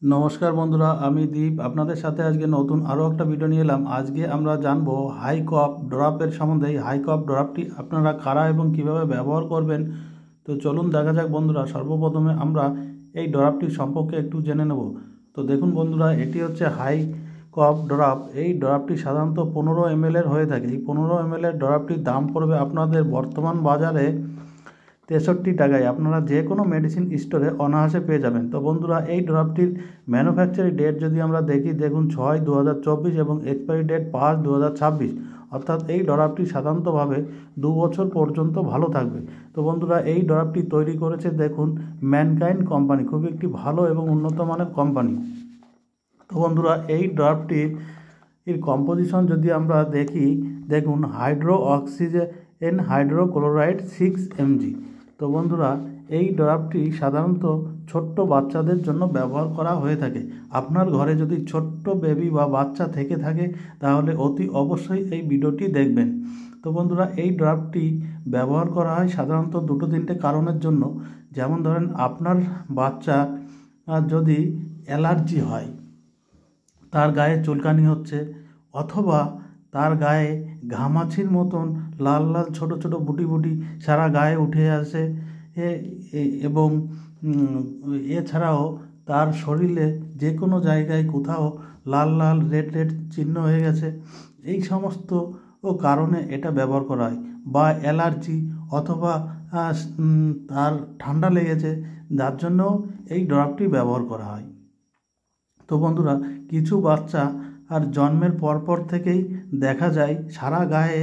नमस्कार बंधुरा आमी दीप आपनादेर साथे आज के नतून आरो एक भिडियो निये एलाम। आज के आमरा जानबो हाई कफ ड्रपेर सम्बन्धे। हाई कफ ड्रपटी आपनारा कारा एबं किभाबे व्यवहार करबेन। तो चलुन देखा जाक बंधुरा। सर्वप्रथमे आमरा এই ড্রপটির সম্পর্কে একটু জেনে নেব। তো দেখুন বন্ধুরা, এটি হচ্ছে হাই কফ ড্রপ। এই ড্রপটি সাধারণত 15 ml এর হয়ে থাকে। এই 15 ml এর ড্রপটির দাম পড়বে আপনাদের বর্তমান বাজারে 63 টাকায়। আপনারা যে কোনো মেডিসিন স্টোরে অনায়াসে পেয়ে যাবেন। তো বন্ধুরা, এই ড্রপটির ম্যানুফ্যাকচারিং ডেট যদি আমরা দেখি, দেখুন 6/2024 এবং এক্সপায়ারি ডেট 5/2026। অর্থাৎ এই ড্রপটি সাধারণতভাবে 2 বছর পর্যন্ত ভালো থাকবে। তো বন্ধুরা, এই ড্রপটি তৈরি করেছে দেখুন ম্যানকাইন্ড কোম্পানি, খুবই একটি ভালো এবং উন্নত মানের কোম্পানি। তো বন্ধুরা, এই ড্রপটির কম্পোজিশন যদি আমরা দেখি, দেখুন হাইড্রো অক্সিজেন হাইড্রোক্লোরাইড 6 mg। তো বন্ধুরা, এই ড্রপটি সাধারণত ছোট্ট বাচ্চাদের জন্য ব্যবহার করা হয়ে থাকে। আপনার ঘরে যদি ছোট্ট বেবি বা বাচ্চা থেকে থাকে তাহলে অতি অবশ্যই এই ভিডিওটি দেখবেন। তো বন্ধুরা, এই ড্রপটি ব্যবহার করা হয় সাধারণত 2-3টে কারণের জন্য। যেমন ধরেন, আপনার বাচ্চা যদি অ্যালার্জি হয়, তার গায়ে চুলকানি হচ্ছে, অথবা তার গায়ে ঘামাচির মতন লাল লাল ছোট ছোট বুটি বুটি সারা গায়ে উঠে আসে, এবং এছাড়াও তার শরীরে যে কোনো জায়গায় কোথাও লাল লাল রেড রেড চিহ্ন হয়ে গেছে, এই সমস্ত কারণে এটা ব্যবহার করা হয়। বা অ্যালার্জি অথবা তার ঠান্ডা লেগেছে, যার জন্য এই ড্রপটি ব্যবহার করা হয়। তো বন্ধুরা, কিছু বাচ্চা আর জন্মের পরপর থেকেই দেখা যায় সারা গায়ে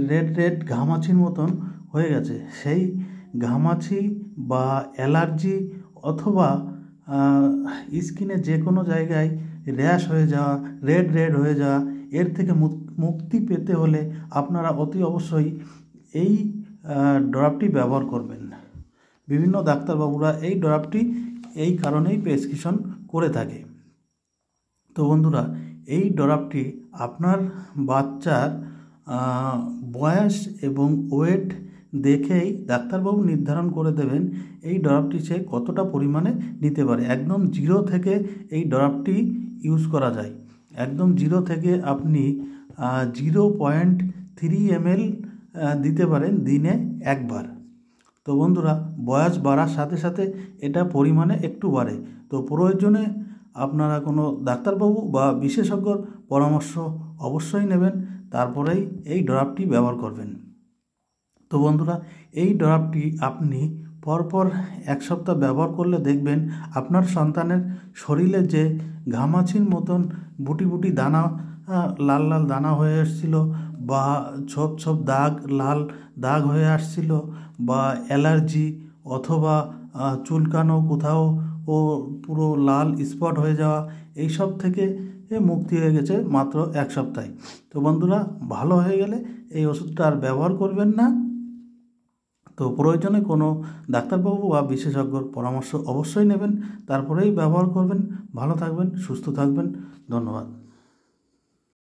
রেড রেড ঘামাচির মতন হয়ে গেছে। সেই ঘামাচি বা অ্যালার্জি অথবা স্কিনে যে কোনো জায়গায় র্যাশ হয়ে যাওয়া, রেড রেড হয়ে যাওয়া, এর থেকে মুক্তি পেতে হলে আপনারা অতি অবশ্যই এই ড্রপটি ব্যবহার করবেন। বিভিন্ন ডাক্তারবাবুরা এই ড্রপটি এই কারণেই প্রেসক্রিপশন করে থাকে। তো বন্ধুরা, এই ড্রপটি আপনার বাচ্চার বয়স এবং ওয়েট দেখেই ডাক্তারবাবু নির্ধারণ করে দেবেন এই ড্রপটি সে কতটা পরিমাণে নিতে পারে। একদম 0 থেকে এই ড্রপটি ইউজ করা যায়। একদম 0 থেকে আপনি 0.3 ml দিতে পারেন দিনে একবার। তো বন্ধুরা, বয়স বাড়ার সাথে সাথে এটা পরিমাণে একটু বাড়ে। তো প্রয়োজনে আপনারা কোনো ডাক্তারবাবু বা বিশেষজ্ঞর পরামর্শ অবশ্যই নেবেন, তারপরেই এই ড্রপটি ব্যবহার করবেন। তো বন্ধুরা, এই ড্রপটি আপনি পরপর 1 সপ্তাহ ব্যবহার করলে দেখবেন আপনার সন্তানের শরীরে যে ঘামাচির মতন বুটি বুটি দানা, লাল লাল দানা হয়ে আসছিল, বা ছোপ ছোপ দাগ, লাল দাগ হয়ে আসছিল, বা অ্যালার্জি অথবা চুলকানো কোথাও পুরো লাল স্পট হয়ে যাওয়া, এইসব থেকে মুক্তি হয়ে গেছে মাত্র 1 সপ্তাহে। তো বন্ধুরা, ভালো হয়ে গেলে এই ওষুধটা আর ব্যবহার করবেন না। তো প্রয়োজনে কোনো ডাক্তারবাবু বা বিশেষজ্ঞর পরামর্শ অবশ্যই নেবেন, তারপরেই ব্যবহার করবেন। ভালো থাকবেন, সুস্থ থাকবেন। ধন্যবাদ।